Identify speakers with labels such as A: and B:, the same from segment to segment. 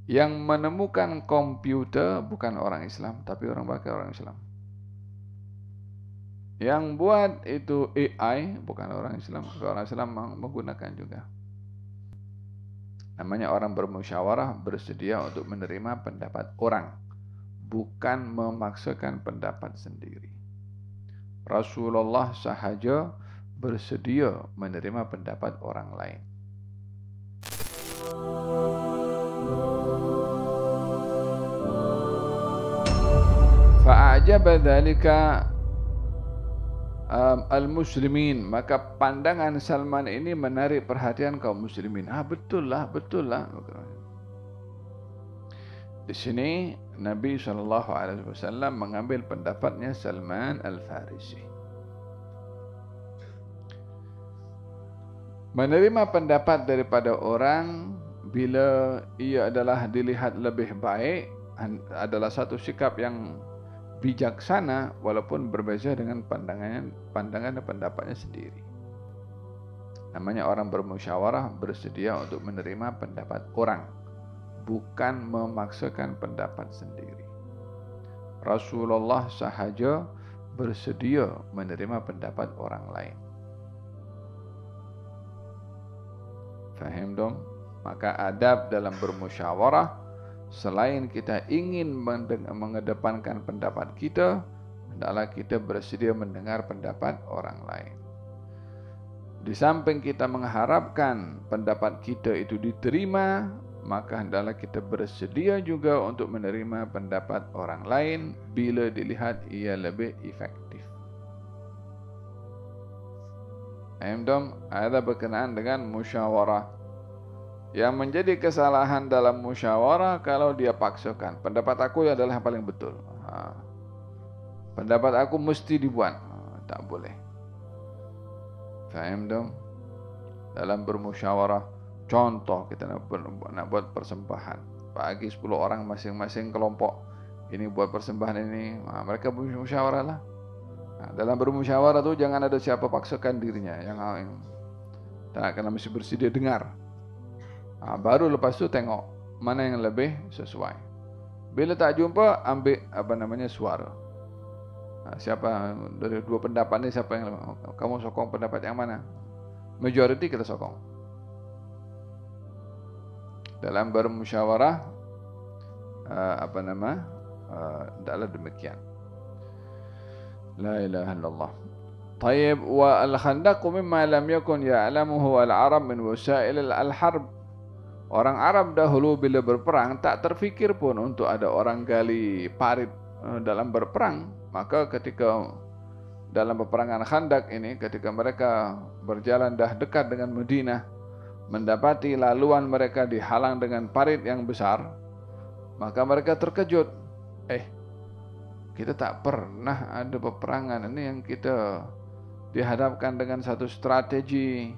A: Yang menemukan komputer bukan orang Islam, tapi orang pakai orang Islam. Yang buat itu AI bukan orang Islam, orang Islam menggunakan juga. Namanya orang bermusyawarah, bersedia untuk menerima pendapat orang, bukan memaksakan pendapat sendiri. Rasulullah sahaja bersedia menerima pendapat orang lain. Fa'ajaba dzalika al-muslimin, maka pandangan Salman ini menarik perhatian kaum muslimin. Betul lah. Di sini Nabi SAW mengambil pendapatnya Salman Al-Farisi. Menerima pendapat daripada orang bila ia adalah dilihat lebih baik adalah satu sikap yang bijaksana walaupun berbeza dengan pandangan dan pendapatnya sendiri. Namanya orang bermusyawarah, bersedia untuk menerima pendapat orang, bukan memaksakan pendapat sendiri. Rasulullah sahaja bersedia menerima pendapat orang lain. Faham dong? Maka adab dalam bermusyawarah, selain kita ingin mengedepankan pendapat kita, hendaklah kita bersedia mendengar pendapat orang lain. Di samping kita mengharapkan pendapat kita itu diterima, maka hendaklah kita bersedia juga untuk menerima pendapat orang lain bila dilihat ia lebih efektif. Ada berkenaan dengan musyawarah. Yang menjadi kesalahan dalam musyawarah kalau dia paksakan. Pendapat aku adalah yang paling betul. Pendapat aku mesti dibuat. Tak boleh. Faham dong? Dalam bermusyawarah, contoh kita nak buat persembahan. Bagi 10 orang masing-masing kelompok. Ini buat persembahan ini. Mereka bermusyawarah lah. Dalam bermusyawarah tu jangan ada siapa paksakan dirinya. Yang tak kena mesti bersedia dengar. Baru lepas tu tengok mana yang lebih sesuai. Bila tak jumpa, ambil suara. Siapa dari dua pendapat ni, siapa yang kamu sokong pendapat yang mana? Majority kita sokong. Dalam bermusyawarah tidaklah demikian. La ilaha illallah. Tayyib, wa al-khandaq mimma lam yakun ya'lamuhu al-arab min wasail al-harb. Orang Arab dahulu bila berperang tak terfikir pun untuk ada orang gali parit dalam berperang. Maka ketika dalam peperangan Khandaq ini, ketika mereka berjalan dah dekat dengan Madinah, mendapati laluan mereka dihalang dengan parit yang besar, maka mereka terkejut. Kita tak pernah ada peperangan ini yang kita dihadapkan dengan satu strategi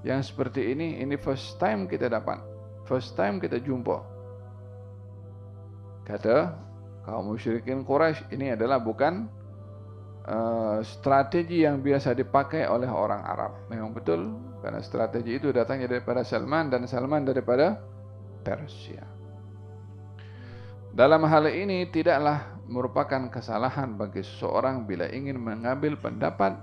A: yang seperti ini. Ini first time kita dapat. First time kita jumpa. Kata kaum musyrikin Quraisy, ini adalah bukan strategi yang biasa dipakai oleh orang Arab. Memang betul, karena strategi itu datangnya daripada Salman, dan Salman daripada Persia. Dalam hal ini tidaklah merupakan kesalahan bagi seseorang bila ingin mengambil pendapat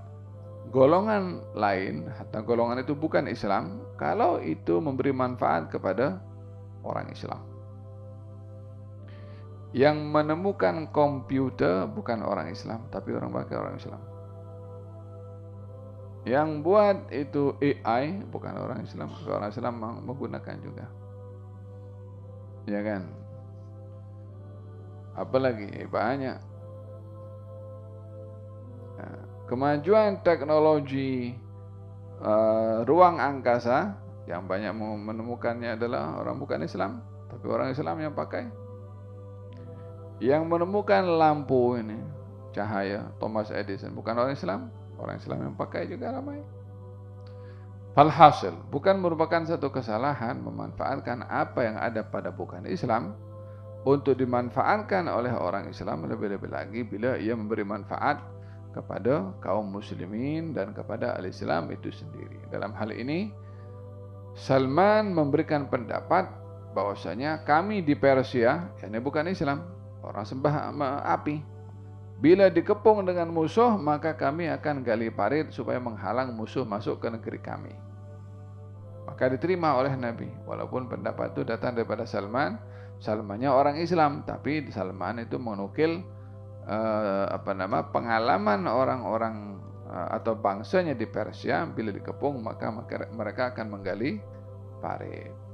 A: golongan lain, hatta golongan itu bukan Islam, kalau itu memberi manfaat kepada orang Islam. Yang menemukan komputer bukan orang Islam, tapi orang pakai orang Islam. Yang buat itu AI bukan orang Islam, orang Islam menggunakan juga. Ya kan? Apalagi banyak. Kemajuan teknologi ruang angkasa yang banyak menemukannya adalah orang bukan Islam, tapi orang Islam yang pakai. Yang menemukan lampu ini, cahaya, Thomas Edison, bukan orang Islam yang pakai juga ramai. Falhasil, bukan merupakan satu kesalahan memanfaatkan apa yang ada pada bukan Islam untuk dimanfaatkan oleh orang Islam, lebih-lebih lagi bila ia memberi manfaat kepada kaum muslimin dan kepada al-Islam itu sendiri. Dalam hal ini Salman memberikan pendapat bahwasanya kami di Persia, ini bukan Islam, orang sembah api. Bila dikepung dengan musuh, maka kami akan gali parit supaya menghalang musuh masuk ke negeri kami. Maka diterima oleh Nabi, walaupun pendapat itu datang daripada Salman. Salmannya orang Islam, tapi Salman itu menukil pengalaman orang-orang atau bangsanya di Persia. Bila dikepung maka mereka akan menggali parit.